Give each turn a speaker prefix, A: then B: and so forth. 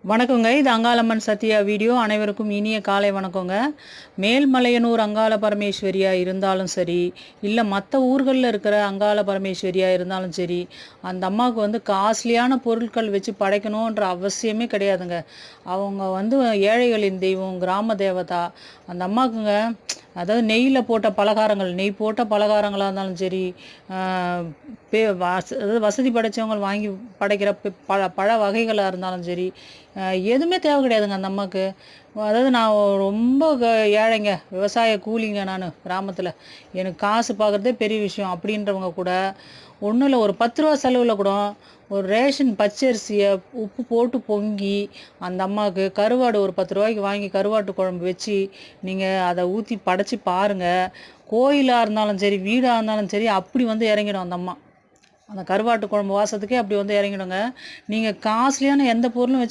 A: வணக்கங்க. இது அங்காளம்மன் சத்யா வீடியோ. அனைவருக்கும் இனிய காலை வணக்கங்க. மேல்மலையனூர் அங்காள பரமேஸ்வரியா இருந்தாலும் சரி, இல்லை மற்ற ஊர்களில் இருக்கிற அங்காள பரமேஸ்வரியா இருந்தாலும் சரி, அந்த அம்மாவுக்கு வந்து காஸ்ட்லியான பொருட்கள் வச்சு படைக்கணுன்ற அவசியமே கிடையாதுங்க. அவங்க வந்து ஏழைகளின் தெய்வம், கிராம தேவதா. அந்த அம்மாவுக்குங்க அதாவது நெய்யில் போட்ட பலகாரங்கள், நெய் போட்ட பலகாரங்களாக இருந்தாலும் சரி, அதாவது வசதி படைத்தவங்க வாங்கி படைக்கிற பழ வகைகளாக இருந்தாலும் சரி, எதுவுமே தேவை கிடையாதுங்க அந்த அம்மாவுக்கு. அதாவது நான் ரொம்ப ஏழைங்க, விவசாய கூலிங்க, நான் கிராமத்தில் எனக்கு காசு பார்க்குறதே பெரிய விஷயம் அப்படின்றவங்க கூட ஒன்றும் இல்லை, ஒரு 10 ரூபா செலவில் கூட ஒரு ரேஷன் பச்சரிசியை உப்பு போட்டு பொங்கி அந்த அம்மாவுக்கு கருவாடு ஒரு 10 ரூபாய்க்கு வாங்கி கருவாட்டு குழம்பு வச்சு நீங்கள் அதை ஊற்றி படைச்சி பாருங்கள். கோயிலாக இருந்தாலும் சரி, வீடாக இருந்தாலும் சரி, அப்படி வந்து இறங்கிடும் அந்த அம்மா. அந்த கருவாட்டு குழம்பு வாசத்துக்கே அப்படி வந்து இறங்கிடுங்க. நீங்கள் காஸ்ட்லியான எந்த பொருளும் வச்சு